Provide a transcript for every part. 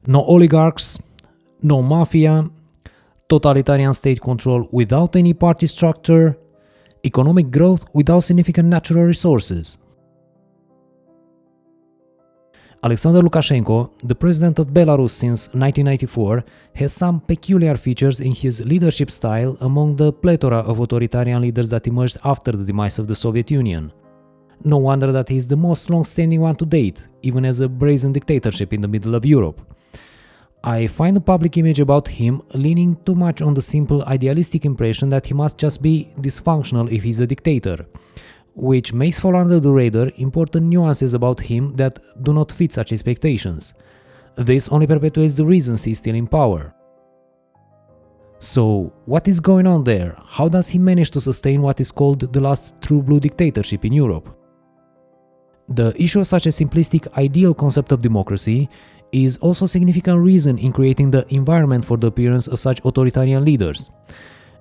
No oligarchs, no mafia, totalitarian state control without any party structure, economic growth without significant natural resources. Alexander Lukashenko, the president of Belarus since 1994, has some peculiar features in his leadership style among the plethora of authoritarian leaders that emerged after the demise of the Soviet Union. No wonder that he is the most long-standing one to date, even as a brazen dictatorship in the middle of Europe. I find the public image about him leaning too much on the simple idealistic impression that he must just be dysfunctional if he's a dictator, which makes fall under the radar important nuances about him that do not fit such expectations. This only perpetuates the reasons he's still in power. So, what is going on there? How does he manage to sustain what is called the last true blue dictatorship in Europe? The issue of such a simplistic ideal concept of democracy is also a significant reason in creating the environment for the appearance of such authoritarian leaders.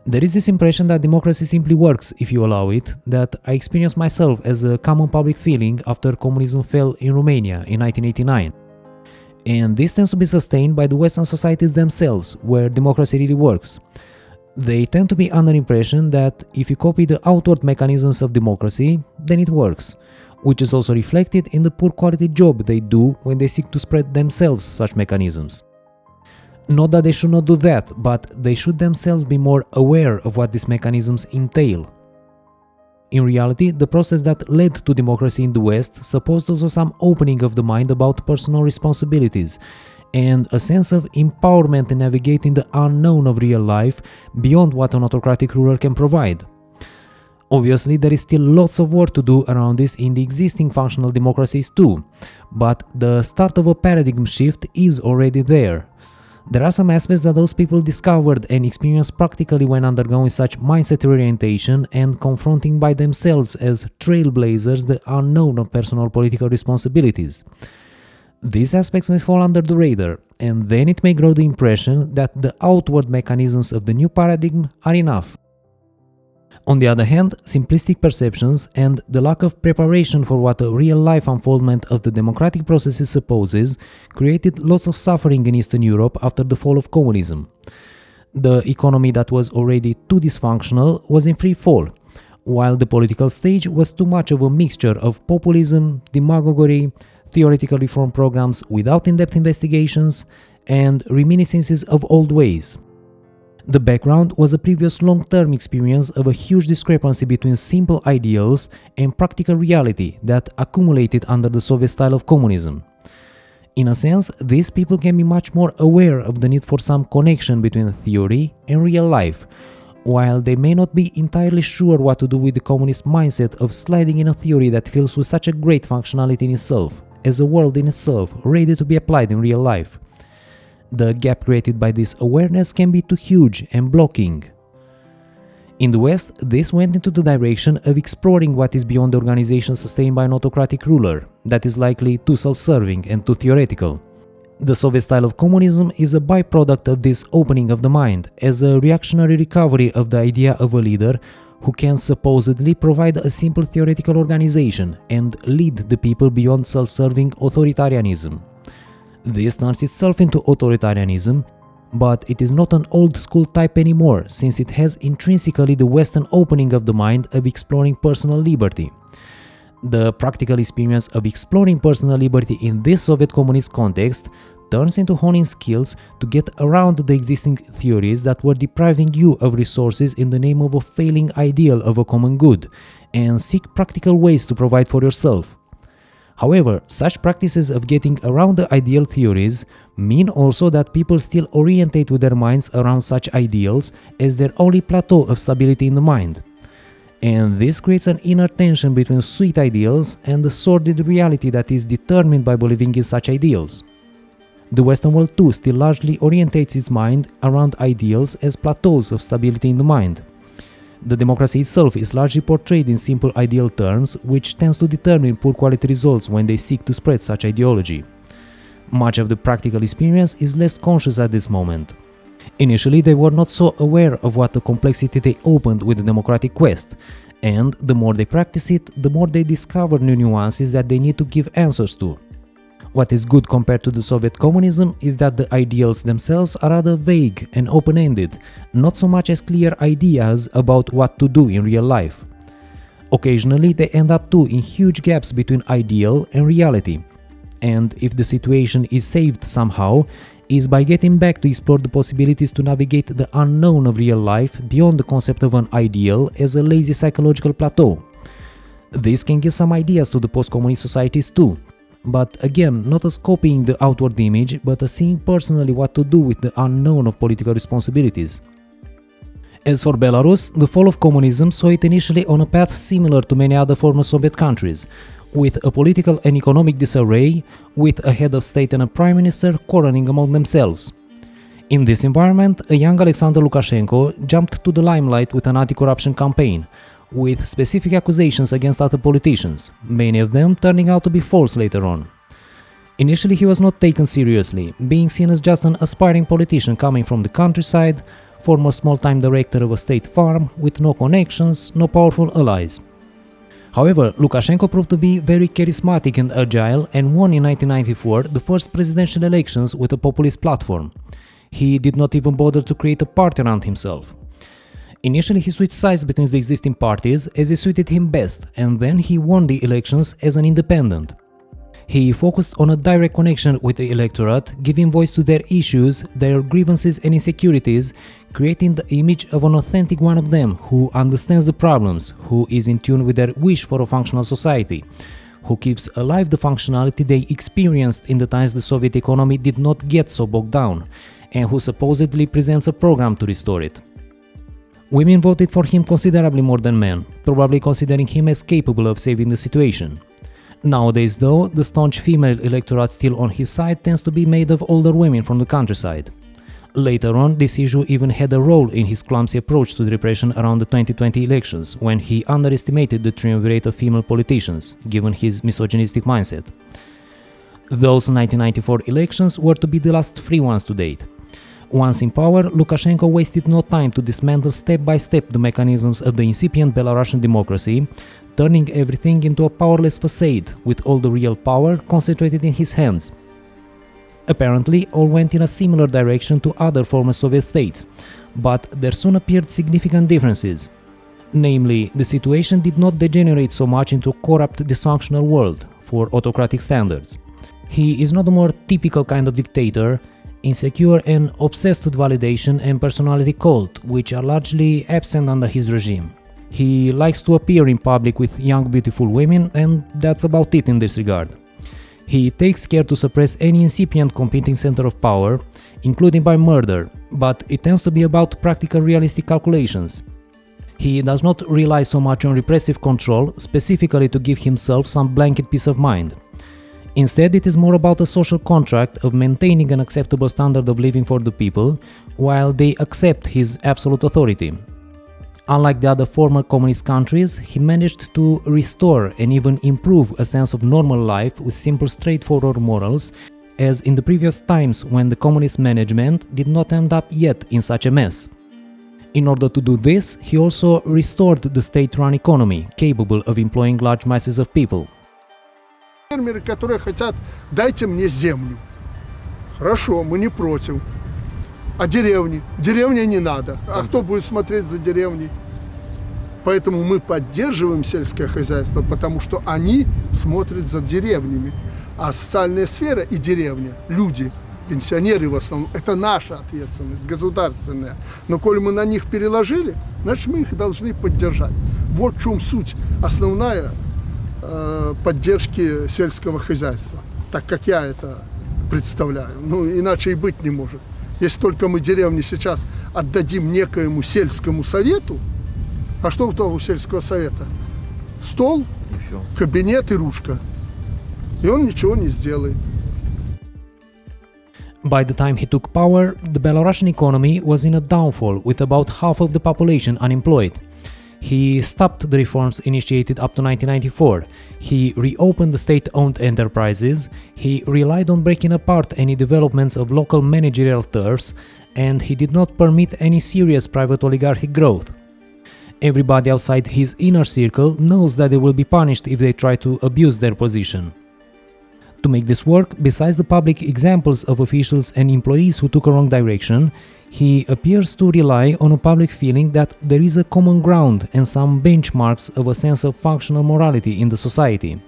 There is this impression that democracy simply works if you allow it, that I experienced myself as a common public feeling after communism fell in Romania in 1989. And this tends to be sustained by the Western societies themselves, where democracy really works. They tend to be under impression that if you copy the outward mechanisms of democracy, then it works, which is also reflected in the poor quality job they do when they seek to spread themselves such mechanisms. Not that they should not do that, but they should themselves be more aware of what these mechanisms entail. In reality, the process that led to democracy in the West supposed also some opening of the mind about personal responsibilities and a sense of empowerment in navigating the unknown of real life beyond what an autocratic ruler can provide. Obviously, there is still lots of work to do around this in the existing functional democracies too, but the start of a paradigm shift is already there. There are some aspects that those people discovered and experienced practically when undergoing such mindset orientation and confronting by themselves as trailblazers the unknown of personal political responsibilities. These aspects may fall under the radar, and then it may grow the impression that the outward mechanisms of the new paradigm are enough. On the other hand, simplistic perceptions and the lack of preparation for what a real-life unfoldment of the democratic processes supposes created lots of suffering in Eastern Europe after the fall of communism. The economy that was already too dysfunctional was in free fall, while the political stage was too much of a mixture of populism, demagoguery, theoretical reform programs without in-depth investigations, and reminiscences of old ways. The background was a previous long-term experience of a huge discrepancy between simple ideals and practical reality that accumulated under the Soviet style of communism. In a sense, these people can be much more aware of the need for some connection between theory and real life, while they may not be entirely sure what to do with the communist mindset of sliding in a theory that fills with such a great functionality in itself, as a world in itself ready to be applied in real life. The gap created by this awareness can be too huge and blocking. In the West, this went into the direction of exploring what is beyond the organization sustained by an autocratic ruler, that is likely too self-serving and too theoretical. The Soviet style of communism is a byproduct of this opening of the mind, as a reactionary recovery of the idea of a leader who can supposedly provide a simple theoretical organization and lead the people beyond self-serving authoritarianism. This turns itself into authoritarianism, but it is not an old-school type anymore, since it has intrinsically the Western opening of the mind of exploring personal liberty. The practical experience of exploring personal liberty in this Soviet communist context turns into honing skills to get around the existing theories that were depriving you of resources in the name of a failing ideal of a common good, and seek practical ways to provide for yourself. However, such practices of getting around the ideal theories mean also that people still orientate with their minds around such ideals as their only plateau of stability in the mind. And this creates an inner tension between sweet ideals and the sordid reality that is determined by believing in such ideals. The Western world too still largely orientates its mind around ideals as plateaus of stability in the mind. The democracy itself is largely portrayed in simple ideal terms, which tends to determine poor quality results when they seek to spread such ideology. Much of the practical experience is less conscious at this moment. Initially, they were not so aware of what a complexity they opened with the democratic quest, and the more they practice it, the more they discover new nuances that they need to give answers to. What is good compared to the Soviet communism is that the ideals themselves are rather vague and open-ended, not so much as clear ideas about what to do in real life. Occasionally they end up too in huge gaps between ideal and reality, and if the situation is saved somehow, is by getting back to explore the possibilities to navigate the unknown of real life beyond the concept of an ideal as a lazy psychological plateau. This can give some ideas to the post-communist societies too, but again, not as copying the outward image, but as seeing personally what to do with the unknown of political responsibilities. As for Belarus, the fall of communism saw it initially on a path similar to many other former Soviet countries, with a political and economic disarray, with a head of state and a prime minister quarreling among themselves. In this environment, a young Alexander Lukashenko jumped to the limelight with an anti-corruption campaign, with specific accusations against other politicians, many of them turning out to be false later on. Initially he was not taken seriously, being seen as just an aspiring politician coming from the countryside, former small-time director of a state farm, with no connections, no powerful allies. However, Lukashenko proved to be very charismatic and agile and won in 1994 the first presidential elections with a populist platform. He did not even bother to create a party around himself. Initially he switched sides between the existing parties as it suited him best, and then he won the elections as an independent. He focused on a direct connection with the electorate, giving voice to their issues, their grievances and insecurities, creating the image of an authentic one of them who understands the problems, who is in tune with their wish for a functional society, who keeps alive the functionality they experienced in the times the Soviet economy did not get so bogged down, and who supposedly presents a program to restore it. Women voted for him considerably more than men, probably considering him as capable of saving the situation. Nowadays though, the staunch female electorate still on his side tends to be made of older women from the countryside. Later on, this issue even had a role in his clumsy approach to the repression around the 2020 elections, when he underestimated the triumvirate of female politicians, given his misogynistic mindset. Those 1994 elections were to be the last free ones to date. Once in power, Lukashenko wasted no time to dismantle step by step the mechanisms of the incipient Belarusian democracy, turning everything into a powerless facade, with all the real power concentrated in his hands. Apparently, all went in a similar direction to other former Soviet states, but there soon appeared significant differences. Namely, the situation did not degenerate so much into a corrupt, dysfunctional world for autocratic standards. He is not a more typical kind of dictator, insecure and obsessed with validation and personality cult, which are largely absent under his regime. He likes to appear in public with young beautiful women, and that's about it in this regard. He takes care to suppress any incipient competing center of power, including by murder, but it tends to be about practical realistic calculations. He does not rely so much on repressive control, specifically to give himself some blanket peace of mind. Instead, it is more about a social contract of maintaining an acceptable standard of living for the people, while they accept his absolute authority. Unlike the other former communist countries, he managed to restore and even improve a sense of normal life with simple, straightforward morals, as in the previous times when the communist management did not end up yet in such a mess. In order to do this, he also restored the state-run economy, capable of employing large masses of people. Фермеры, которые хотят, дайте мне землю. Хорошо, мы не против. А деревни? Деревни не надо. А кто будет смотреть за деревней? Поэтому мы поддерживаем сельское хозяйство, потому что они смотрят за деревнями. А социальная сфера и деревня, люди, пенсионеры в основном, это наша ответственность, государственная. Но коли мы на них переложили, значит мы их должны поддержать. Вот в чем суть основная поддержки сельского хозяйства, так как я это представляю. Ну, иначе и быть не может. Если только мы деревни сейчас отдадим некоему сельскому совету, а что у того сельского совета? Стол, кабинет и ручка. И он ничего не сделает. By the time he took power, the Belarusian economy was in a downfall, with about half of the population unemployed. He stopped the reforms initiated up to 1994, he reopened the state-owned enterprises, he relied on breaking apart any developments of local managerial turfs, and he did not permit any serious private oligarchic growth. Everybody outside his inner circle knows that they will be punished if they try to abuse their position. To make this work, besides the public examples of officials and employees who took a wrong direction, he appears to rely on a public feeling that there is a common ground and some benchmarks of a sense of functional morality in the society.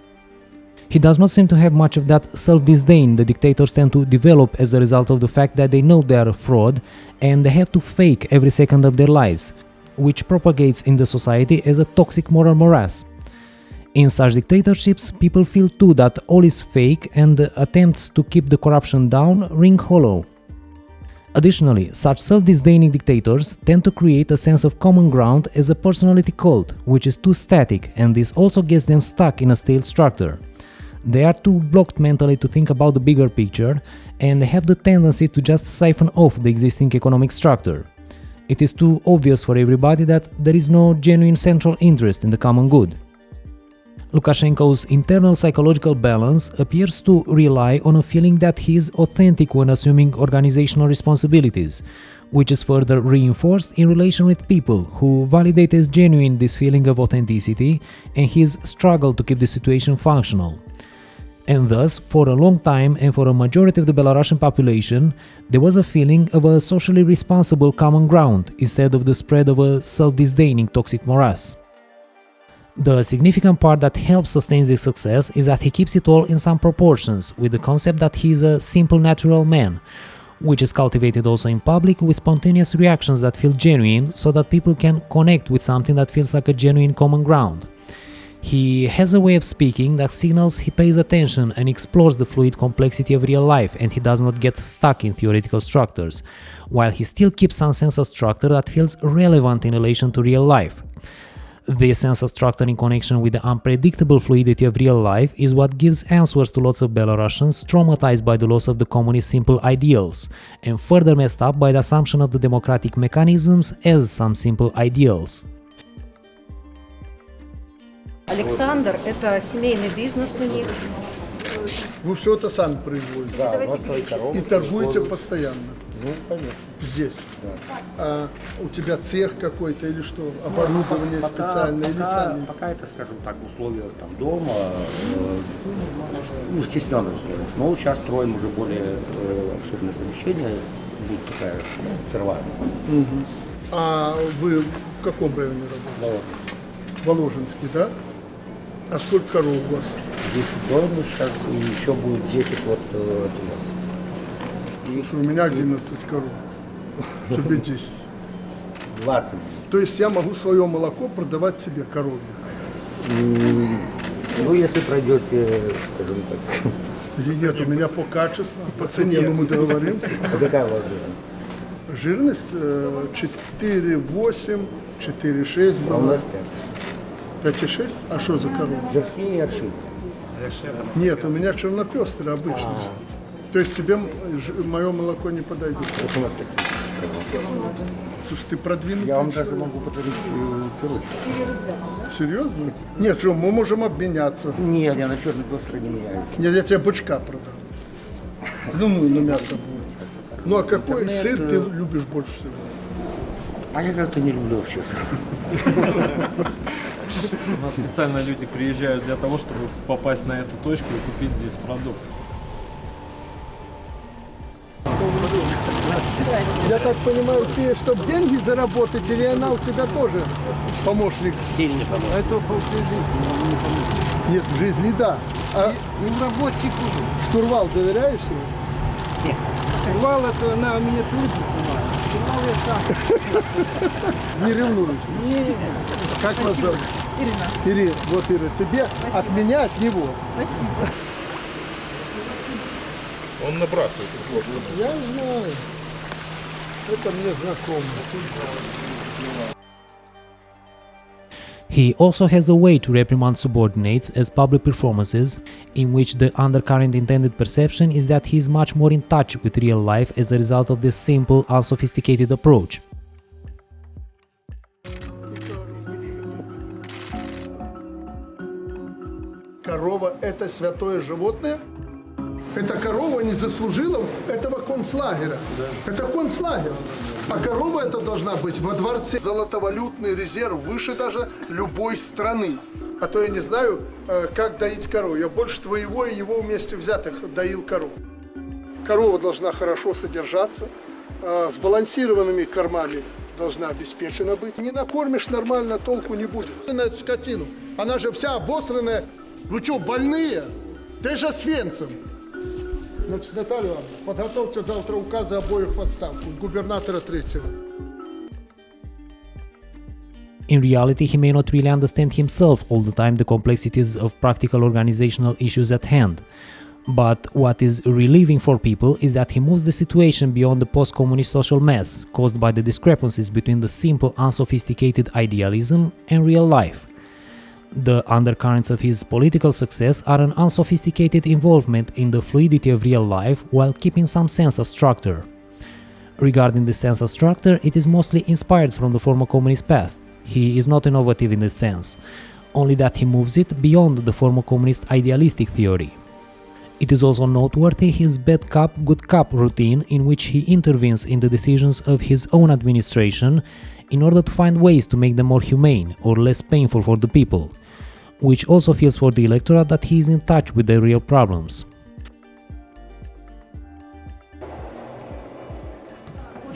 He does not seem to have much of that self-disdain the dictators tend to develop as a result of the fact that they know they are a fraud and they have to fake every second of their lives, which propagates in the society as a toxic moral morass. In such dictatorships, people feel too that all is fake and the attempts to keep the corruption down ring hollow. Additionally, such self-disdaining dictators tend to create a sense of common ground as a personality cult, which is too static, and this also gets them stuck in a stale structure. They are too blocked mentally to think about the bigger picture, and they have the tendency to just siphon off the existing economic structure. It is too obvious for everybody that there is no genuine central interest in the common good. Lukashenko's internal psychological balance appears to rely on a feeling that he is authentic when assuming organizational responsibilities, which is further reinforced in relation with people who validate as genuine this feeling of authenticity and his struggle to keep the situation functional. And thus, for a long time and for a majority of the Belarusian population, there was a feeling of a socially responsible common ground instead of the spread of a self-disdaining toxic morass. The significant part that helps sustain this success is that he keeps it all in some proportions, with the concept that he is a simple natural man, which is cultivated also in public with spontaneous reactions that feel genuine, so that people can connect with something that feels like a genuine common ground. He has a way of speaking that signals he pays attention and explores the fluid complexity of real life, and he does not get stuck in theoretical structures, while he still keeps some sense of structure that feels relevant in relation to real life. This sense of structure in connection with the unpredictable fluidity of real life is what gives answers to lots of Belarusians traumatized by the loss of the communist simple ideals, and further messed up by the assumption of the democratic mechanisms as some simple ideals. Александр, это семейный бизнес у них. Вы все это сами производите? Да, у нас свои коровы. И торгуете постоянно? Ну, конечно. Здесь? Да. А у тебя цех какой-то или что? Оборудование специальное или сами? Пока это, скажем так, условия там, дома, стесненные условия. Но сейчас строим уже более обширное помещение, будет такая серварня. А вы в каком районе работаете? Воложенский, да? А сколько коров у вас? 10 дома сейчас, и еще будет 10 вот отсюда. Слушай, у меня 11 коров. Тебе 10. 20. То есть я могу свое молоко продавать тебе, корове? Ну, если пройдете, скажем так. Или нет, у меня по качеству, по цене, ну мы договоримся. А какая у вас жирность? Жирность 4,8, 4,6 А у была. нас 5. 5,6? А что за корова? Жерси и аршин. Нет, у меня чернопестрый обычный. То есть тебе мое молоко не подойдет. Вот у нас такие. Слушай, ты продвинутый Я вам человек. даже могу подарить пирожки. Серьезно? Нет, что, мы можем обменяться. Нет, я на черный пестрый не меняюсь. Нет, я тебе бычка продам. Ну, на мясо будет. Ну, а какой Интернет, сыр ты любишь больше всего? А я как-то не люблю вообще сыр. У нас специально люди приезжают для того, чтобы попасть на эту точку и купить здесь продукцию. Я так понимаю, ты, чтобы деньги заработать, или она у тебя тоже помощник? Сильный помощник. Это жизни. Нет, в жизни да. А И в рабочий круг. штурвал доверяешь ему? Штурвал это на мне трудно снимать. Штурвал я сам. Не ревнуешь? Не. Как вас зовут? Ирина. Ирина, вот Ира, тебе от меня, от него. Спасибо. Он набрасывает ложку. Я знаю. Это мне знакомо. He also has a way to reprimand subordinates as public performances, in which the undercurrent intended perception is that he is much more in touch with real life as a result of this simple, unsophisticated approach. Корова – это святое животное? Эта корова не заслужила этого концлагеря. Да. Это концлагерь. А корова эта должна быть во дворце. Золотовалютный резерв выше даже любой страны. А то я не знаю, как доить корову. Я больше твоего и его вместе взятых доил корову. Корова должна хорошо содержаться, сбалансированными кормами должна обеспечена быть. Не накормишь нормально, толку не будет. На эту скотину, она же вся обосранная. Вы что, больные? Ты же Освенцим. Значит, Наталья Ивановна, подготовьте завтра указы обоих в отставку, губернатора третьего. In reality, he may not really understand himself all the time the complexities of practical organizational issues at hand. But what is relieving for people is that he moves the situation beyond the post-communist social mess caused by the discrepancies between the simple, unsophisticated idealism and real life. The undercurrents of his political success are an unsophisticated involvement in the fluidity of real life while keeping some sense of structure. Regarding the sense of structure, it is mostly inspired from the former communist past. He is not innovative in this sense, only that he moves it beyond the former communist idealistic theory. It is also noteworthy his bad cop, good cop routine in which he intervenes in the decisions of his own administration in order to find ways to make them more humane or less painful for the people, which also feels for the electorate that he is in touch with their real problems.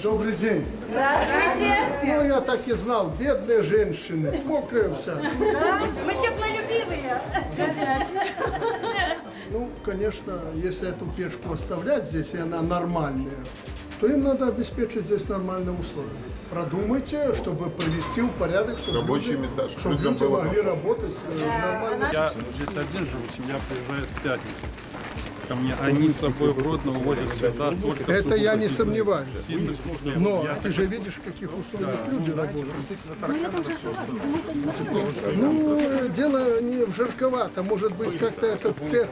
Добрый день. Здравствуйте. Ну, я так и знал, бедные женщины, мокрая вся. Мы теплолюбивые. Ну, конечно, если эту печку оставлять здесь, и она нормальная, то им надо обеспечить здесь нормальные условия. Продумайте, чтобы привести в порядок, чтобы Рабочие люди, места, чтобы чтобы людям люди было могли работать нормально. Я здесь один живу, семья приезжает в пятницу. Ко мне они с собой в Гродно увозят цвета только Это я не сугубо сомневаюсь. чистых. Но ты же видишь, в каких условиях люди работают. Ну, дело не в жарковато. Может быть, как-то этот цех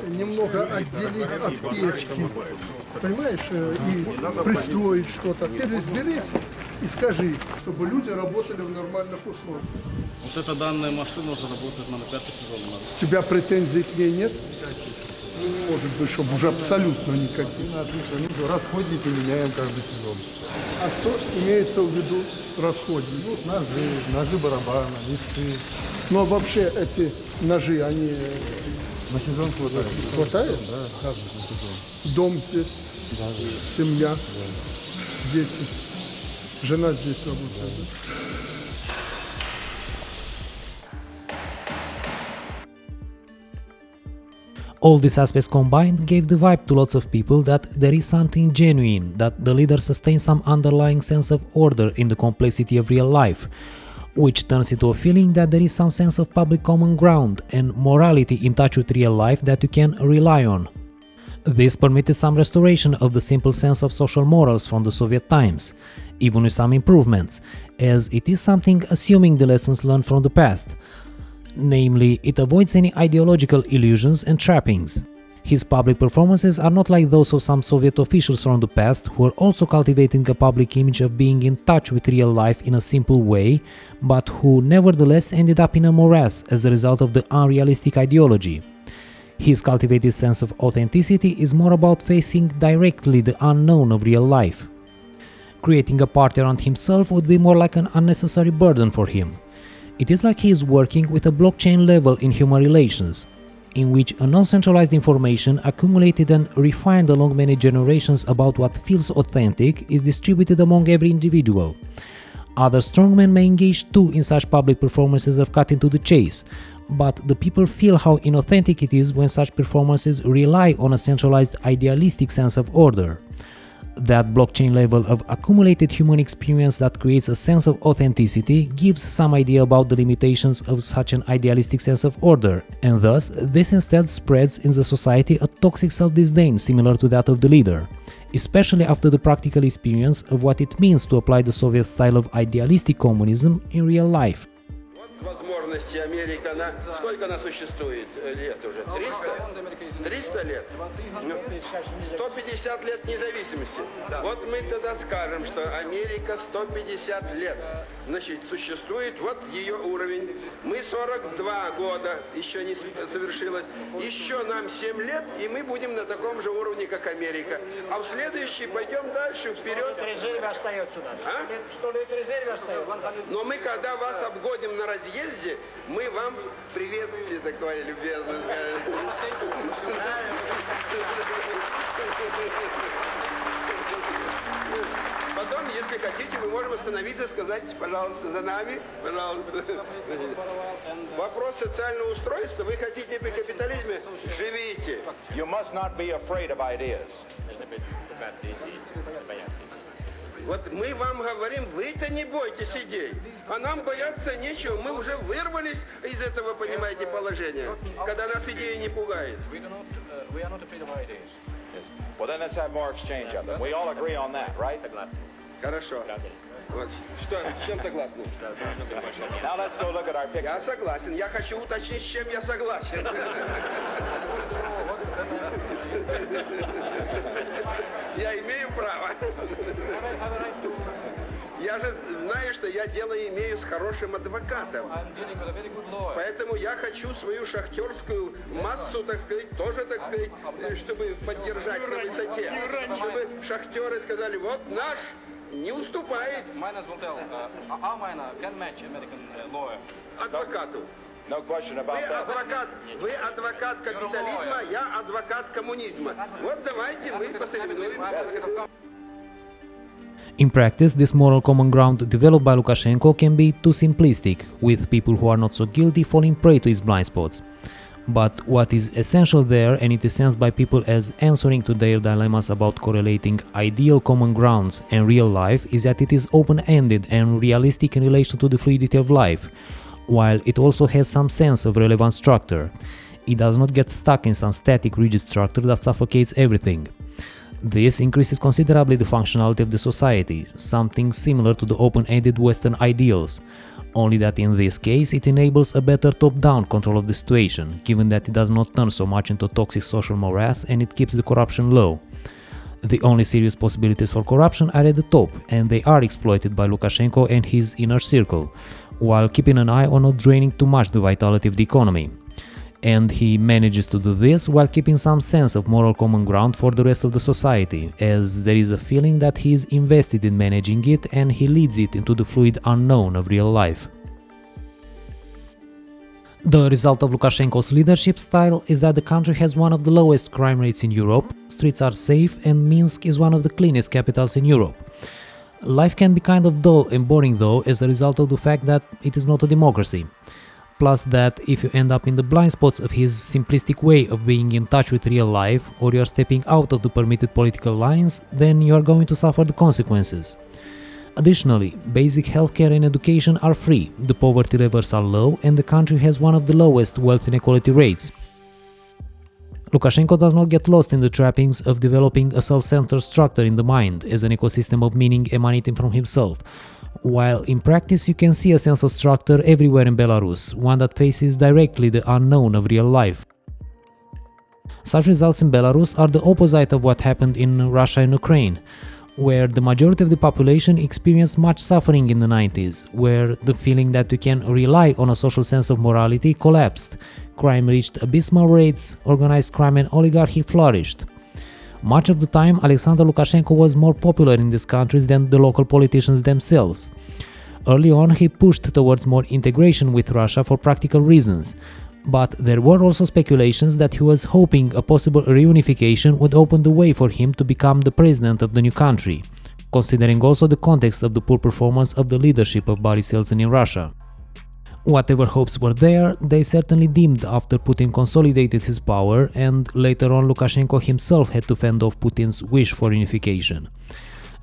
немного отделить от печки. Понимаешь? И пристроить что-то. Ты разберись и скажи, чтобы люди работали в нормальных условиях. Вот эта данная машина уже работает, наверное, 5-й сезон. У тебя претензий к ней нет? Ну, не может быть, чтобы уже абсолютно никаких. Расходники меняем каждый сезон. А что имеется в виду расходники? Ну, ножи барабана, листы. Ну, а вообще эти ножи, они На сезон хватает. хватает? Да, каждый сезон. Дом здесь, семья, дети. Жена здесь работает. Да? All these aspects combined gave the vibe to lots of people that there is something genuine, that the leader sustains some underlying sense of order in the complexity of real life, which turns into a feeling that there is some sense of public common ground and morality in touch with real life that you can rely on. This permitted some restoration of the simple sense of social morals from the Soviet times, even with some improvements, as it is something assuming the lessons learned from the past. Namely, it avoids any ideological illusions and trappings. His public performances are not like those of some Soviet officials from the past who are also cultivating a public image of being in touch with real life in a simple way, but who nevertheless ended up in a morass as a result of the unrealistic ideology. His cultivated sense of authenticity is more about facing directly the unknown of real life. Creating a party around himself would be more like an unnecessary burden for him. It is like he is working with a blockchain level in human relations, in which a non-centralized information accumulated and refined along many generations about what feels authentic is distributed among every individual. Other strongmen may engage too in such public performances of cutting to the chase, but the people feel how inauthentic it is when such performances rely on a centralized idealistic sense of order. That blockchain level of accumulated human experience that creates a sense of authenticity gives some idea about the limitations of such an idealistic sense of order, and thus this instead spreads in the society a toxic self-disdain similar to that of the leader, especially after the practical experience of what it means to apply the Soviet style of idealistic communism in real life. Возможности Америка, сколько она существует лет уже? 300? 300 лет? 150 лет независимости. Вот мы тогда скажем, что Америка 150 лет. Значит, существует вот ее уровень. Мы 42 года, еще не совершилось. Еще нам 7 лет, и мы будем на таком же уровне, как Америка. А в следующий пойдем дальше, вперед. А? Но мы, когда вас обгоним на разъезде, мы вам приветствие такое любезное скажем. Потом, если хотите, мы можем остановиться и сказать, пожалуйста, за нами, пожалуйста. Вопрос социального устройства. Вы хотите при капитализме? Живите. You must not be afraid of ideas. Вот мы вам говорим, вы-то не бойтесь идей, а нам бояться нечего. Мы уже вырвались из этого, понимаете, положения, когда нас идеи не пугают. Well, then let's have more exchange of them. We all agree on that, right? Хорошо. Вот. Что, с чем согласны? Now let's go look at our picture. Я согласен. Я хочу уточнить, с чем я согласен. Я имею право. Я же знаю, что я дело имею с хорошим адвокатом. Поэтому я хочу свою шахтерскую массу, так сказать, тоже, так сказать, чтобы поддержать на высоте. Чтобы шахтеры сказали, вот наш не уступает адвокату. No question about that. Вы адвокат капитализма, я адвокат коммунизма. Вот давайте мы посоревнуемся. In practice, this moral common ground developed by Lukashenko can be too simplistic, with people who are not so guilty falling prey to his blind spots. But what is essential there, and it is sensed by people as answering to their dilemmas about correlating ideal common grounds and real life, is that it is open-ended and realistic in relation to the fluidity of life, while it also has some sense of relevant structure. It does not get stuck in some static rigid structure that suffocates everything. This increases considerably the functionality of the society, something similar to the open-ended Western ideals, only that in this case it enables a better top-down control of the situation, given that it does not turn so much into toxic social morass and it keeps the corruption low. The only serious possibilities for corruption are at the top, and they are exploited by Lukashenko and his inner circle, while keeping an eye on not draining too much the vitality of the economy. And he manages to do this while keeping some sense of moral common ground for the rest of the society, as there is a feeling that he is invested in managing it and he leads it into the fluid unknown of real life. The result of Lukashenko's leadership style is that the country has one of the lowest crime rates in Europe, streets are safe, and Minsk is one of the cleanest capitals in Europe. Life can be kind of dull and boring though, as a result of the fact that it is not a democracy. Plus that if you end up in the blind spots of his simplistic way of being in touch with real life, or you are stepping out of the permitted political lines, then you are going to suffer the consequences. Additionally, basic healthcare and education are free, the poverty levels are low, and the country has one of the lowest wealth inequality rates. Lukashenko does not get lost in the trappings of developing a self-centered structure in the mind as an ecosystem of meaning emanating from himself, while in practice you can see a sense of structure everywhere in Belarus, one that faces directly the unknown of real life. Such results in Belarus are the opposite of what happened in Russia and Ukraine, where the majority of the population experienced much suffering in the 90s, where the feeling that you can rely on a social sense of morality collapsed, crime reached abysmal rates, organized crime and oligarchy flourished. Much of the time, Alexander Lukashenko was more popular in these countries than the local politicians themselves. Early on, he pushed towards more integration with Russia for practical reasons, but there were also speculations that he was hoping a possible reunification would open the way for him to become the president of the new country, considering also the context of the poor performance of the leadership of Boris Yeltsin in Russia. Whatever hopes were there, they certainly dimmed after Putin consolidated his power, and later on Lukashenko himself had to fend off Putin's wish for unification.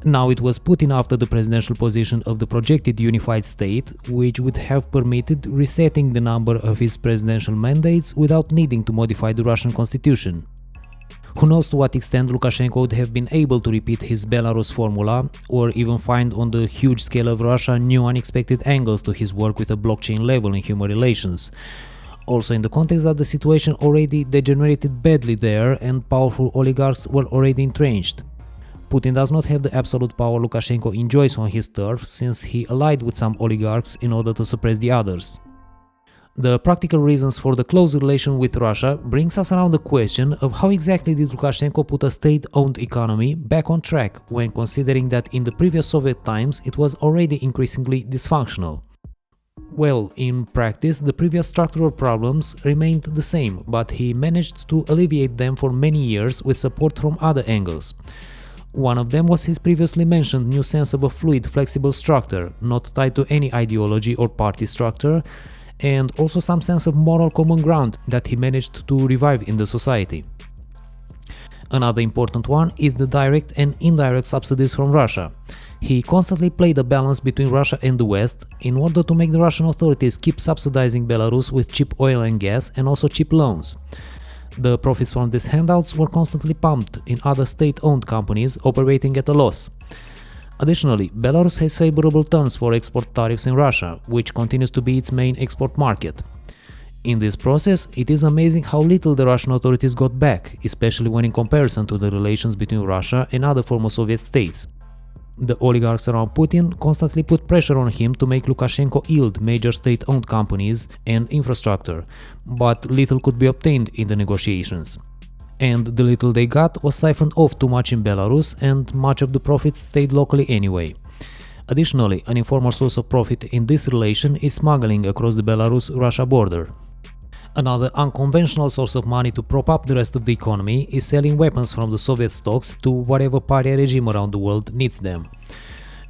Now it was Putin after the presidential position of the projected unified state, which would have permitted resetting the number of his presidential mandates without needing to modify the Russian constitution. Who knows to what extent Lukashenko would have been able to repeat his Belarus formula, or even find on the huge scale of Russia new unexpected angles to his work with a blockchain level in human relations. Also in the context that the situation already degenerated badly there and powerful oligarchs were already entrenched. Putin does not have the absolute power Lukashenko enjoys on his turf, since he allied with some oligarchs in order to suppress the others. The practical reasons for the close relation with Russia brings us around the question of how exactly did Lukashenko put a state-owned economy back on track when considering that in the previous Soviet times it was already increasingly dysfunctional. Well, in practice, the previous structural problems remained the same, but he managed to alleviate them for many years with support from other angles. One of them was his previously mentioned new sense of a fluid, flexible structure, not tied to any ideology or party structure, and also some sense of moral common ground that he managed to revive in the society. Another important one is the direct and indirect subsidies from Russia. He constantly played a balance between Russia and the West in order to make the Russian authorities keep subsidizing Belarus with cheap oil and gas and also cheap loans. The profits from these handouts were constantly pumped in other state-owned companies operating at a loss. Additionally, Belarus has favorable terms for export tariffs in Russia, which continues to be its main export market. In this process, it is amazing how little the Russian authorities got back, especially when in comparison to the relations between Russia and other former Soviet states. The oligarchs around Putin constantly put pressure on him to make Lukashenko yield major state-owned companies and infrastructure, but little could be obtained in the negotiations. And the little they got was siphoned off too much in Belarus, and much of the profits stayed locally anyway. Additionally, an informal source of profit in this relation is smuggling across the Belarus-Russia border. Another unconventional source of money to prop up the rest of the economy is selling weapons from the Soviet stocks to whatever party regime around the world needs them.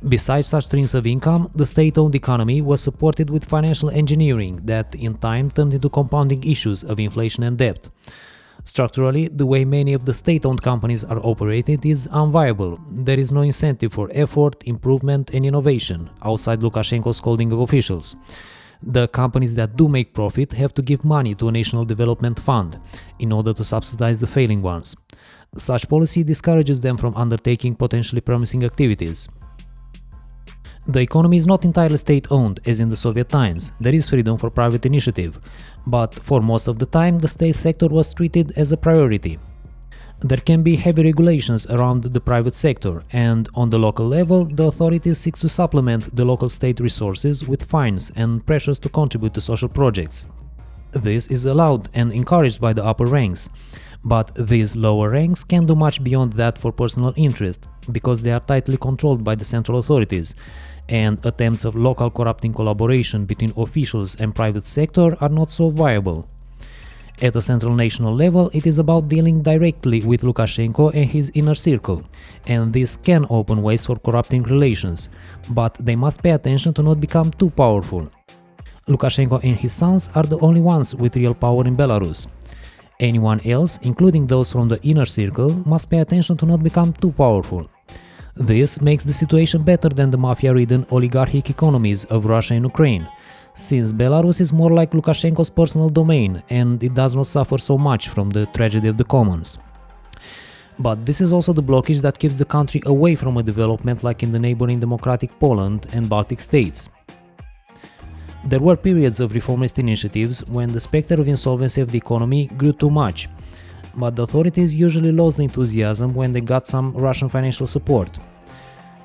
Besides such streams of income, the state-owned economy was supported with financial engineering that in time turned into compounding issues of inflation and debt. Structurally, the way many of the state-owned companies are operated is unviable. There is no incentive for effort, improvement and innovation, outside Lukashenko's scolding of officials. The companies that do make profit have to give money to a national development fund in order to subsidize the failing ones. Such policy discourages them from undertaking potentially promising activities. The economy is not entirely state-owned as in the Soviet times. There is freedom for private initiative, but for most of the time the state sector was treated as a priority. There can be heavy regulations around the private sector, and on the local level the authorities seek to supplement the local state resources with fines and pressures to contribute to social projects. This is allowed and encouraged by the upper ranks, but these lower ranks can't do much beyond that for personal interest, because they are tightly controlled by the central authorities, and attempts of local corrupting collaboration between officials and private sector are not so viable. At a central national level, it is about dealing directly with Lukashenko and his inner circle, and this can open ways for corrupting relations, but they must pay attention to not become too powerful. Lukashenko and his sons are the only ones with real power in Belarus. Anyone else, including those from the inner circle, must pay attention to not become too powerful. This makes the situation better than the mafia-ridden oligarchic economies of Russia and Ukraine, since Belarus is more like Lukashenko's personal domain and it does not suffer so much from the tragedy of the commons. But this is also the blockage that keeps the country away from a development like in the neighboring democratic Poland and Baltic states. There were periods of reformist initiatives when the specter of insolvency of the economy grew too much, but the authorities usually lost the enthusiasm when they got some Russian financial support.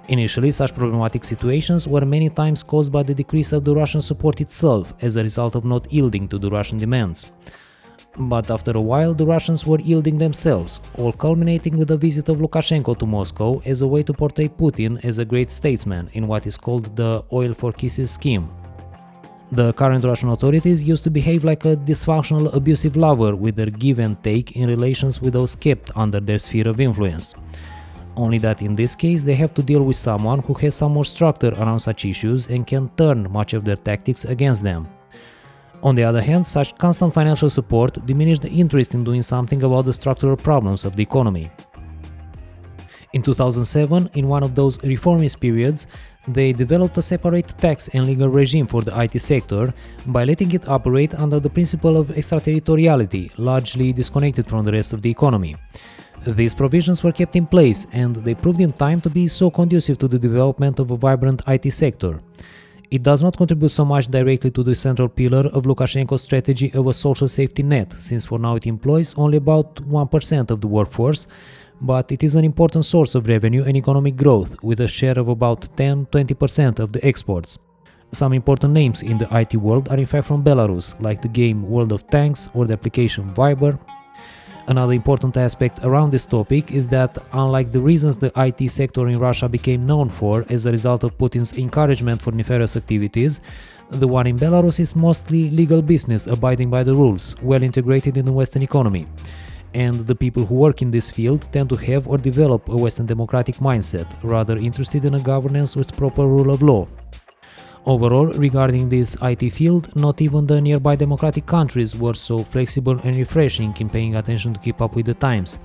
Initially, such problematic situations were many times caused by the decrease of the Russian support itself as a result of not yielding to the Russian demands. But after a while, the Russians were yielding themselves, all culminating with the visit of Lukashenko to Moscow as a way to portray Putin as a great statesman in what is called the oil for kisses scheme. The current Russian authorities used to behave like a dysfunctional, abusive lover with their give and take in relations with those kept under their sphere of influence. Only that in this case they have to deal with someone who has some more structure around such issues and can turn much of their tactics against them. On the other hand, such constant financial support diminished the interest in doing something about the structural problems of the economy. In 2007, in one of those reformist periods, they developed a separate tax and legal regime for the IT sector by letting it operate under the principle of extraterritoriality, largely disconnected from the rest of the economy. These provisions were kept in place, and they proved in time to be so conducive to the development of a vibrant IT sector. It does not contribute so much directly to the central pillar of Lukashenko's strategy of a social safety net, since for now it employs only about 1% of the workforce, but it is an important source of revenue and economic growth, with a share of about 10-20% of the exports. Some important names in the IT world are in fact from Belarus, like the game World of Tanks or the application Viber. Another important aspect around this topic is that, unlike the reasons the IT sector in Russia became known for as a result of Putin's encouragement for nefarious activities, the one in Belarus is mostly legal business abiding by the rules, well integrated in the Western economy. And the people who work in this field tend to have or develop a Western democratic mindset, rather interested in a governance with proper rule of law. Overall, regarding this IT field, not even the nearby democratic countries were so flexible and refreshing in paying attention to keep up with the times,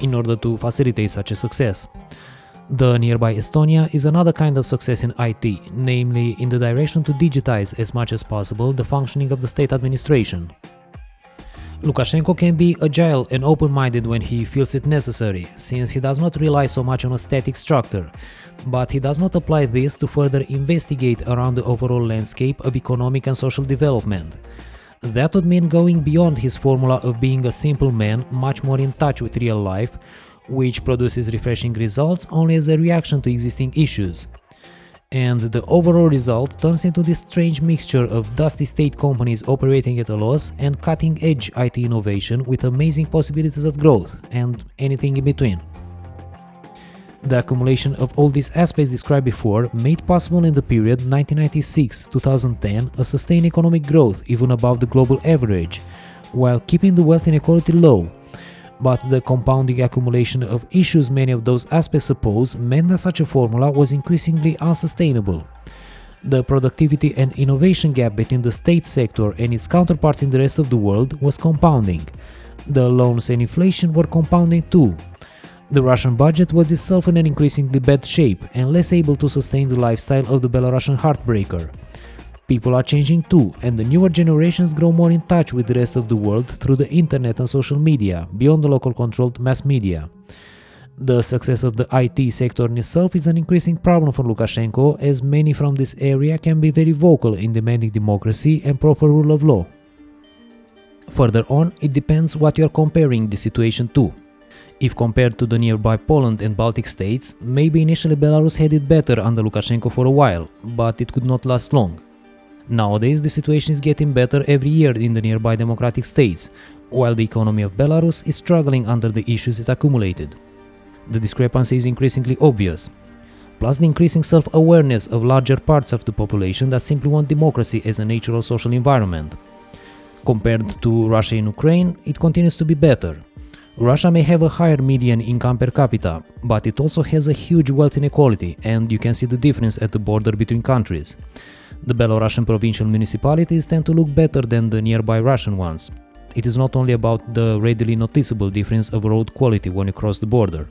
in order to facilitate such a success. The nearby Estonia is another kind of success in IT, namely in the direction to digitize as much as possible the functioning of the state administration. Lukashenko can be agile and open-minded when he feels it necessary, since he does not rely so much on a static structure, but he does not apply this to further investigate around the overall landscape of economic and social development. That would mean going beyond his formula of being a simple man, much more in touch with real life, which produces refreshing results only as a reaction to existing issues. And the overall result turns into this strange mixture of dusty state companies operating at a loss and cutting-edge IT innovation with amazing possibilities of growth, and anything in between. The accumulation of all these aspects described before made possible in the period 1996-2010 a sustained economic growth even above the global average, while keeping the wealth inequality low. But the compounding accumulation of issues many of those aspects oppose meant that such a formula was increasingly unsustainable. The productivity and innovation gap between the state sector and its counterparts in the rest of the world was compounding. The loans and inflation were compounding too. The Russian budget was itself in an increasingly bad shape and less able to sustain the lifestyle of the Belarusian heartbreaker. People are changing too, and the newer generations grow more in touch with the rest of the world through the internet and social media, beyond the local controlled mass media. The success of the IT sector in itself is an increasing problem for Lukashenko, as many from this area can be very vocal in demanding democracy and proper rule of law. Further on, it depends what you are comparing the situation to. If compared to the nearby Poland and Baltic states, maybe initially Belarus had it better under Lukashenko for a while, but it could not last long. Nowadays, the situation is getting better every year in the nearby democratic states, while the economy of Belarus is struggling under the issues it accumulated. The discrepancy is increasingly obvious. Plus the increasing self-awareness of larger parts of the population that simply want democracy as a natural social environment. Compared to Russia and Ukraine, it continues to be better. Russia may have a higher median income per capita, but it also has a huge wealth inequality, and you can see the difference at the border between countries. The Belarusian provincial municipalities tend to look better than the nearby Russian ones. It is not only about the readily noticeable difference of road quality when you cross the border.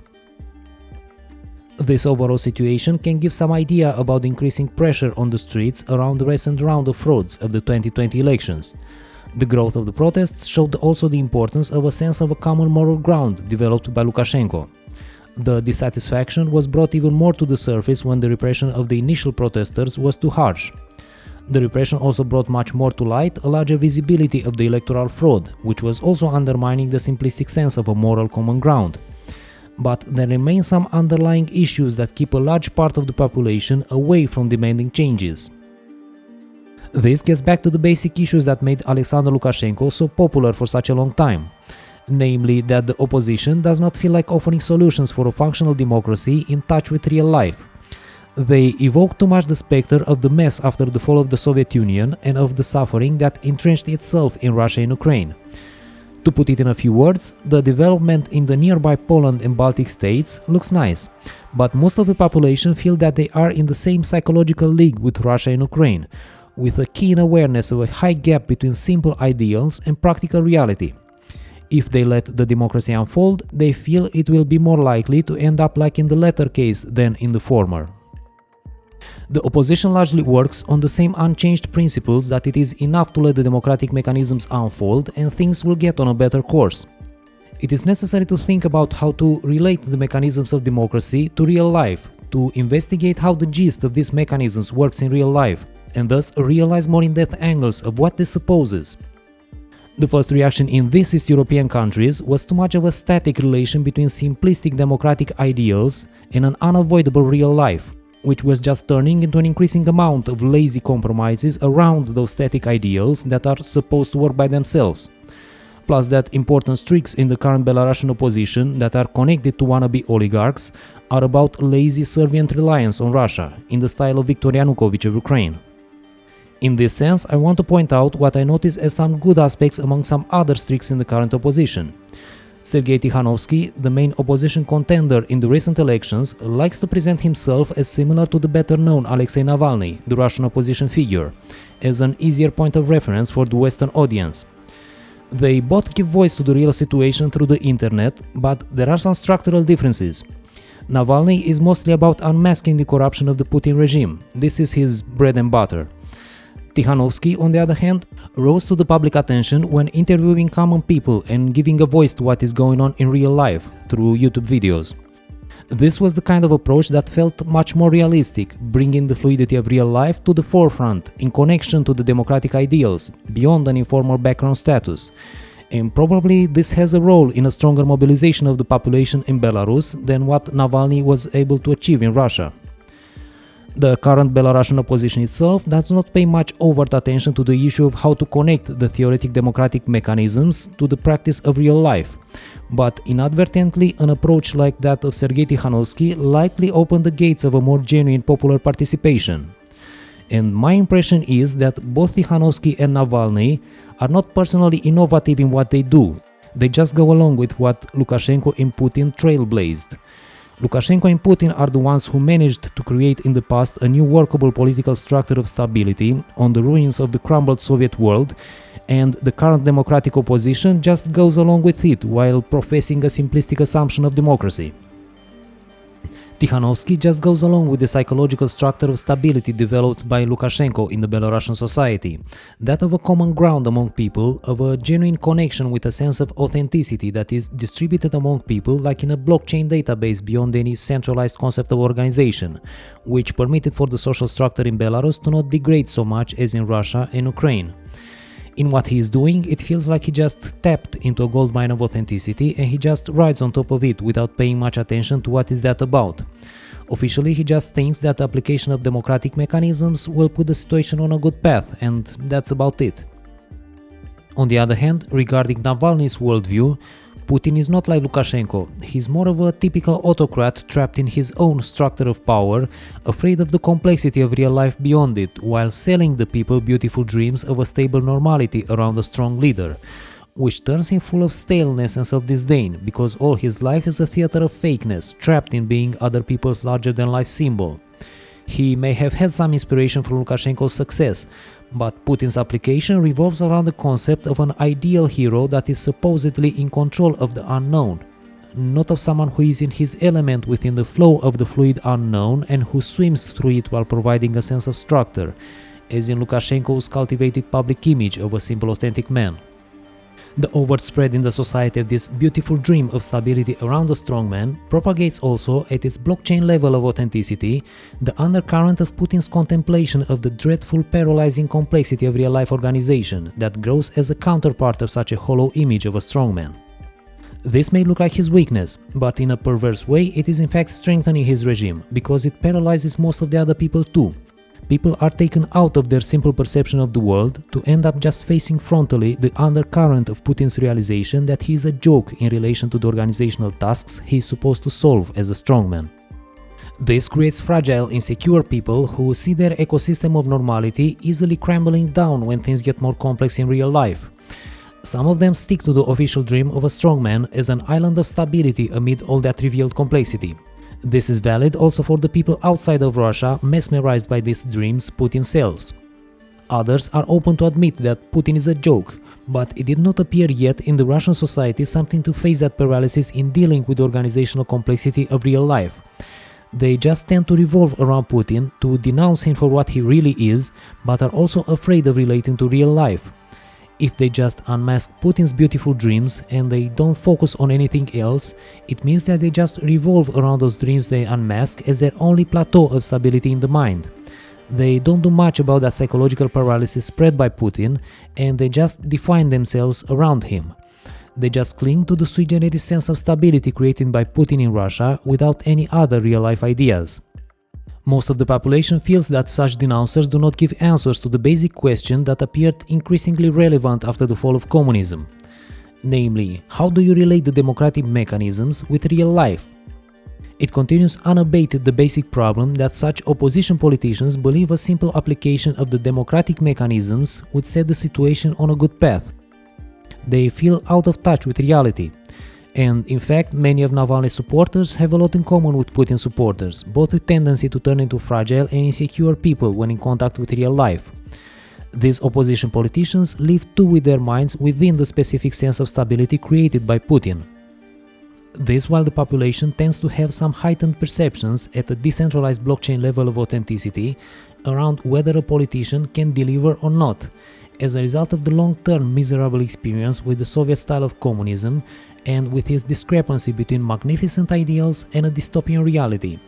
This overall situation can give some idea about the increasing pressure on the streets around the recent round of frauds of the 2020 elections. The growth of the protests showed also the importance of a sense of a common moral ground developed by Lukashenko. The dissatisfaction was brought even more to the surface when the repression of the initial protesters was too harsh. The repression also brought much more to light a larger visibility of the electoral fraud, which was also undermining the simplistic sense of a moral common ground. But there remain some underlying issues that keep a large part of the population away from demanding changes. This gets back to the basic issues that made Alexander Lukashenko so popular for such a long time, namely that the opposition does not feel like offering solutions for a functional democracy in touch with real life. They evoke too much the specter of the mess after the fall of the Soviet Union and of the suffering that entrenched itself in Russia and Ukraine. To put it in a few words, the development in the nearby Poland and Baltic states looks nice, but most of the population feel that they are in the same psychological league with Russia and Ukraine, with a keen awareness of a high gap between simple ideals and practical reality. If they let the democracy unfold, they feel it will be more likely to end up like in the latter case than in the former. The opposition largely works on the same unchanged principles that it is enough to let the democratic mechanisms unfold and things will get on a better course. It is necessary to think about how to relate the mechanisms of democracy to real life, to investigate how the gist of these mechanisms works in real life, and thus realize more in-depth angles of what this supposes. The first reaction in these East European countries was too much of a static relation between simplistic democratic ideals and an unavoidable real life, which was just turning into an increasing amount of lazy compromises around those static ideals that are supposed to work by themselves. Plus that important streaks in the current Belarusian opposition that are connected to wannabe oligarchs are about lazy servient reliance on Russia, in the style of Viktor Yanukovych of Ukraine. In this sense, I want to point out what I notice as some good aspects among some other streaks in the current opposition. Sergei Tikhanovsky, the main opposition contender in the recent elections, likes to present himself as similar to the better-known Alexei Navalny, the Russian opposition figure, as an easier point of reference for the Western audience. They both give voice to the real situation through the internet, but there are some structural differences. Navalny is mostly about unmasking the corruption of the Putin regime. This is his bread and butter. Tikhanovsky, on the other hand, rose to the public attention when interviewing common people and giving a voice to what is going on in real life through YouTube videos. This was the kind of approach that felt much more realistic, bringing the fluidity of real life to the forefront in connection to the democratic ideals, beyond an informal background status. And probably this has a role in a stronger mobilization of the population in Belarus than what Navalny was able to achieve in Russia. The current Belarusian opposition itself does not pay much overt attention to the issue of how to connect the theoretic democratic mechanisms to the practice of real life, but inadvertently an approach like that of Sergei Tikhanovsky likely opened the gates of a more genuine popular participation. And my impression is that both Tikhanovsky and Navalny are not personally innovative in what they do, they just go along with what Lukashenko and Putin trailblazed. Lukashenko and Putin are the ones who managed to create in the past a new workable political structure of stability on the ruins of the crumbled Soviet world, and the current democratic opposition just goes along with it while professing a simplistic assumption of democracy. Tikhanovsky just goes along with the psychological structure of stability developed by Lukashenko in the Belarusian society, that of a common ground among people, of a genuine connection with a sense of authenticity that is distributed among people like in a blockchain database beyond any centralized concept of organization, which permitted for the social structure in Belarus to not degrade so much as in Russia and Ukraine. In what he is doing, it feels like he just tapped into a gold mine of authenticity and he just rides on top of it without paying much attention to what is that about. Officially, he just thinks that the application of democratic mechanisms will put the situation on a good path, and that's about it. On the other hand, regarding Navalny's worldview, Putin is not like Lukashenko. He's more of a typical autocrat trapped in his own structure of power, afraid of the complexity of real life beyond it, while selling the people beautiful dreams of a stable normality around a strong leader, which turns him full of staleness and self-disdain, because all his life is a theater of fakeness, trapped in being other people's larger-than-life symbol. He may have had some inspiration from Lukashenko's success, but Putin's application revolves around the concept of an ideal hero that is supposedly in control of the unknown, not of someone who is in his element within the flow of the fluid unknown and who swims through it while providing a sense of structure, as in Lukashenko's cultivated public image of a simple authentic man. The overt spread in the society of this beautiful dream of stability around a strongman propagates also at its blockchain level of authenticity the undercurrent of Putin's contemplation of the dreadful paralyzing complexity of real-life organization that grows as a counterpart of such a hollow image of a strongman. This may look like his weakness, but in a perverse way it is in fact strengthening his regime, because it paralyzes most of the other people too. People are taken out of their simple perception of the world to end up just facing frontally the undercurrent of Putin's realization that he is a joke in relation to the organizational tasks he is supposed to solve as a strongman. This creates fragile, insecure people who see their ecosystem of normality easily crumbling down when things get more complex in real life. Some of them stick to the official dream of a strongman as an island of stability amid all that revealed complexity. This is valid also for the people outside of Russia mesmerized by these dreams Putin sells. Others are open to admit that Putin is a joke, but it did not appear yet in the Russian society something to face that paralysis in dealing with the organizational complexity of real life. They just tend to revolve around Putin, to denounce him for what he really is, but are also afraid of relating to real life. If they just unmask Putin's beautiful dreams and they don't focus on anything else, it means that they just revolve around those dreams they unmask as their only plateau of stability in the mind. They don't do much about that psychological paralysis spread by Putin, and they just define themselves around him. They just cling to the sui generis sense of stability created by Putin in Russia without any other real-life ideas. Most of the population feels that such denouncers do not give answers to the basic question that appeared increasingly relevant after the fall of communism. Namely, how do you relate the democratic mechanisms with real life? It continues unabated the basic problem that such opposition politicians believe a simple application of the democratic mechanisms would set the situation on a good path. They feel out of touch with reality. And in fact, many of Navalny's supporters have a lot in common with Putin supporters, both a tendency to turn into fragile and insecure people when in contact with real life. These opposition politicians live too with their minds within the specific sense of stability created by Putin. This while the population tends to have some heightened perceptions at a decentralized blockchain level of authenticity around whether a politician can deliver or not, as a result of the long-term miserable experience with the Soviet style of communism and with its discrepancy between magnificent ideals and a dystopian reality.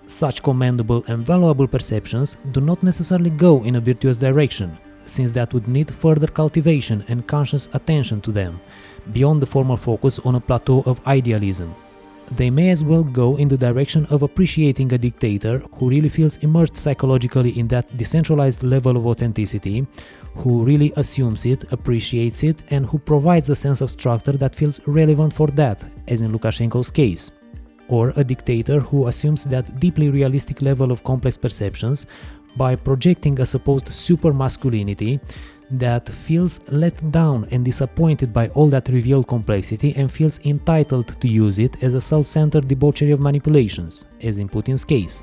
Such commendable and valuable perceptions do not necessarily go in a virtuous direction, since that would need further cultivation and conscious attention to them, beyond the formal focus on a plateau of idealism. They may as well go in the direction of appreciating a dictator who really feels immersed psychologically in that decentralized level of authenticity, who really assumes it, appreciates it, and who provides a sense of structure that feels relevant for that, as in Lukashenko's case. Or a dictator who assumes that deeply realistic level of complex perceptions by projecting a supposed super masculinity that feels let down and disappointed by all that revealed complexity and feels entitled to use it as a self-centered debauchery of manipulations, as in Putin's case.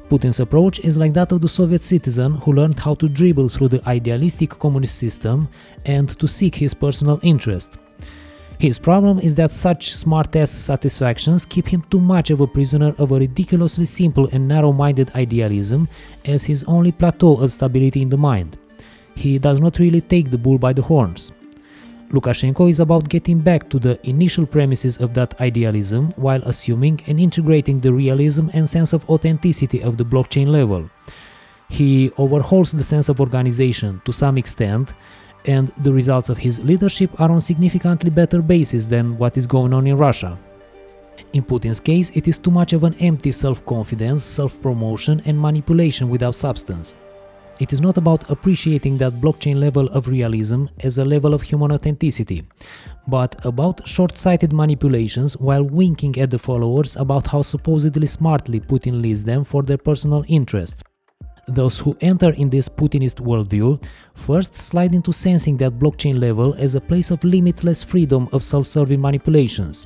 Putin's approach is like that of the Soviet citizen who learned how to dribble through the idealistic communist system and to seek his personal interest. His problem is that such smart-ass satisfactions keep him too much of a prisoner of a ridiculously simple and narrow-minded idealism as his only plateau of stability in the mind. He does not really take the bull by the horns. Lukashenko is about getting back to the initial premises of that idealism while assuming and integrating the realism and sense of authenticity of the blockchain level. He overhauls the sense of organization to some extent, and the results of his leadership are on significantly better basis than what is going on in Russia. In Putin's case, it is too much of an empty self-confidence, self-promotion and manipulation without substance. It is not about appreciating that blockchain level of realism as a level of human authenticity, but about short-sighted manipulations while winking at the followers about how supposedly smartly Putin leads them for their personal interest. Those who enter in this Putinist worldview first slide into sensing that blockchain level as a place of limitless freedom of self-serving manipulations,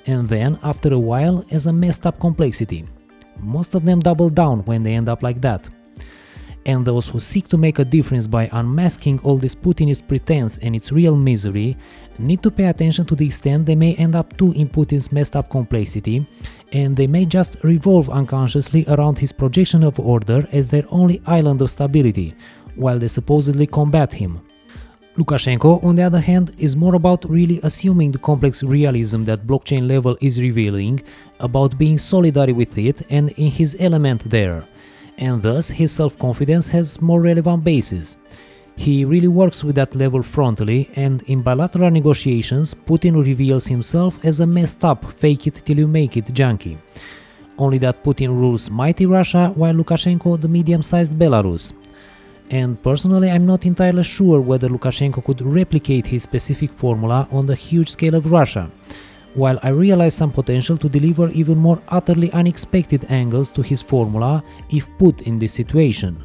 and then, after a while, as a messed up complexity. Most of them double down when they end up like that. And those who seek to make a difference by unmasking all this Putinist pretense and its real misery need to pay attention to the extent they may end up too in Putin's messed up complexity, and they may just revolve unconsciously around his projection of order as their only island of stability, while they supposedly combat him. Lukashenko, on the other hand, is more about really assuming the complex realism that blockchain level is revealing, about being solidary with it and in his element there. And thus his self-confidence has more relevant basis. He really works with that level frontally, and in bilateral negotiations Putin reveals himself as a messed up, fake it till you make it junkie. Only that Putin rules mighty Russia while Lukashenko the medium-sized Belarus. And personally I'm not entirely sure whether Lukashenko could replicate his specific formula on the huge scale of Russia, while I realize some potential to deliver even more utterly unexpected angles to his formula if put in this situation.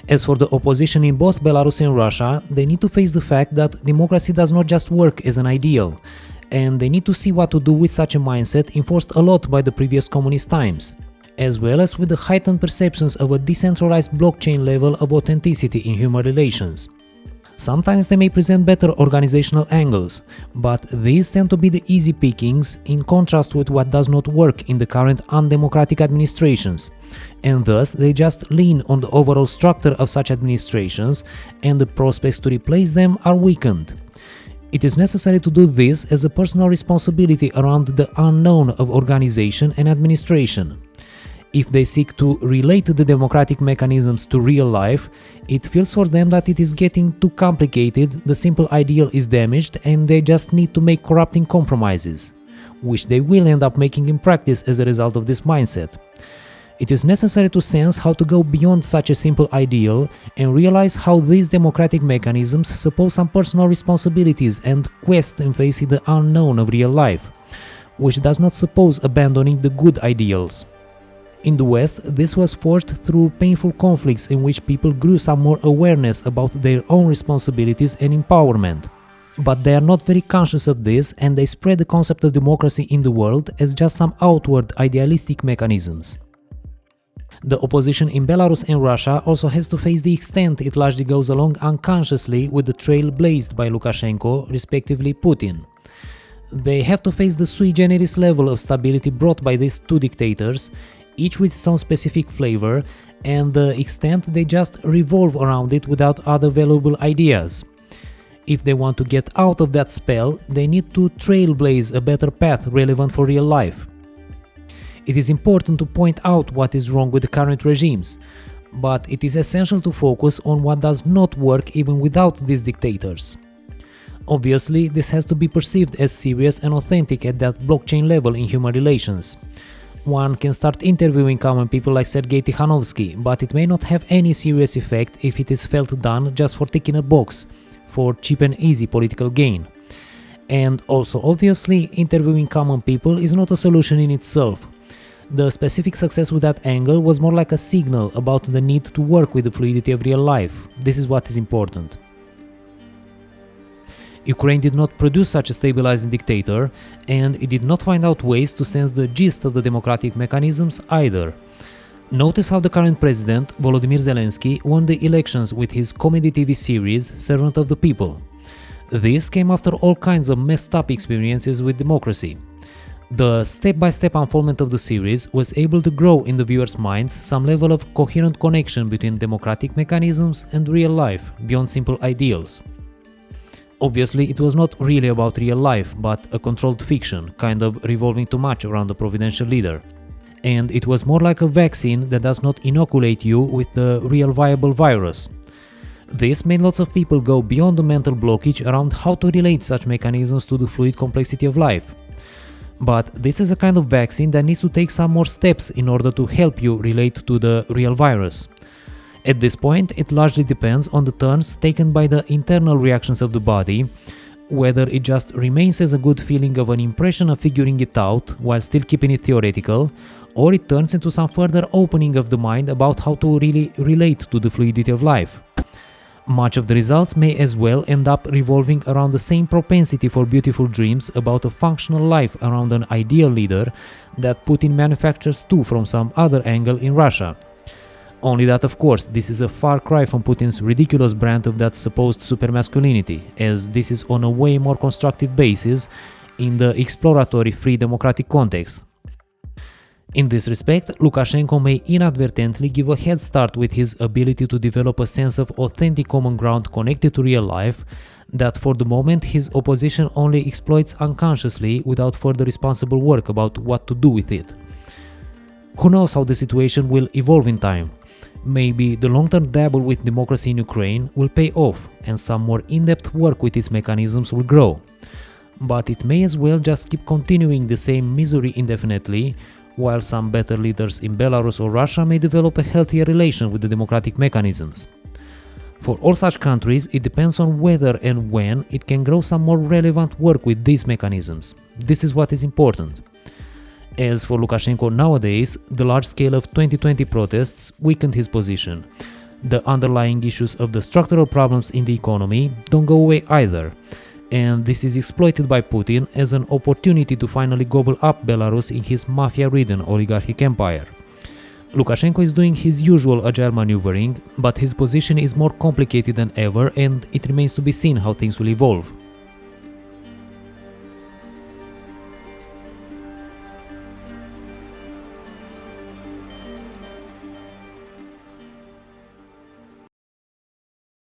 As for the opposition in both Belarus and Russia, they need to face the fact that democracy does not just work as an ideal, and they need to see what to do with such a mindset enforced a lot by the previous communist times, as well as with the heightened perceptions of a decentralized blockchain level of authenticity in human relations. Sometimes they may present better organizational angles, but these tend to be the easy pickings in contrast with what does not work in the current undemocratic administrations, and thus they just lean on the overall structure of such administrations and the prospects to replace them are weakened. It is necessary to do this as a personal responsibility around the unknown of organization and administration. If they seek to relate the democratic mechanisms to real life, it feels for them that it is getting too complicated, the simple ideal is damaged, and they just need to make corrupting compromises, which they will end up making in practice as a result of this mindset. It is necessary to sense how to go beyond such a simple ideal and realize how these democratic mechanisms suppose some personal responsibilities and quest in facing the unknown of real life, which does not suppose abandoning the good ideals. In the West, this was forged through painful conflicts in which people grew some more awareness about their own responsibilities and empowerment. But they are not very conscious of this, and they spread the concept of democracy in the world as just some outward idealistic mechanisms. The opposition in Belarus and Russia also has to face the extent it largely goes along unconsciously with the trail blazed by Lukashenko, respectively Putin. They have to face the sui generis level of stability brought by these two dictators, each with its own specific flavor, and the extent they just revolve around it without other valuable ideas. If they want to get out of that spell, they need to trailblaze a better path relevant for real life. It is important to point out what is wrong with the current regimes, but it is essential to focus on what does not work even without these dictators. Obviously, this has to be perceived as serious and authentic at that blockchain level in human relations. One can start interviewing common people like Sergei Tikhanovsky, but it may not have any serious effect if it is felt done just for ticking a box, for cheap and easy political gain. And also, obviously, interviewing common people is not a solution in itself. The specific success with that angle was more like a signal about the need to work with the fluidity of real life. This is what is important. Ukraine did not produce such a stabilizing dictator, and it did not find out ways to sense the gist of the democratic mechanisms either. Notice how the current president, Volodymyr Zelensky, won the elections with his comedy TV series Servant of the People. This came after all kinds of messed up experiences with democracy. The step-by-step unfoldment of the series was able to grow in the viewers' minds some level of coherent connection between democratic mechanisms and real life, beyond simple ideals. Obviously, it was not really about real life, but a controlled fiction, kind of revolving too much around the providential leader. And it was more like a vaccine that does not inoculate you with the real viable virus. This made lots of people go beyond the mental blockage around how to relate such mechanisms to the fluid complexity of life. But this is a kind of vaccine that needs to take some more steps in order to help you relate to the real virus. At this point, it largely depends on the turns taken by the internal reactions of the body, whether it just remains as a good feeling of an impression of figuring it out while still keeping it theoretical, or it turns into some further opening of the mind about how to really relate to the fluidity of life. Much of the results may as well end up revolving around the same propensity for beautiful dreams about a functional life around an ideal leader that Putin manufactures too from some other angle in Russia. Only that, of course, this is a far cry from Putin's ridiculous brand of that supposed supermasculinity, as this is on a way more constructive basis in the exploratory free democratic context. In this respect, Lukashenko may inadvertently give a head start with his ability to develop a sense of authentic common ground connected to real life that for the moment his opposition only exploits unconsciously without further responsible work about what to do with it. Who knows how the situation will evolve in time? Maybe the long-term dabble with democracy in Ukraine will pay off and some more in-depth work with its mechanisms will grow. But it may as well just keep continuing the same misery indefinitely, while some better leaders in Belarus or Russia may develop a healthier relation with the democratic mechanisms. For all such countries, it depends on whether and when it can grow some more relevant work with these mechanisms. This is what is important. As for Lukashenko nowadays, the large scale of 2020 protests weakened his position. The underlying issues of the structural problems in the economy don't go away either, and this is exploited by Putin as an opportunity to finally gobble up Belarus in his mafia-ridden oligarchic empire. Lukashenko is doing his usual agile maneuvering, but his position is more complicated than ever and it remains to be seen how things will evolve.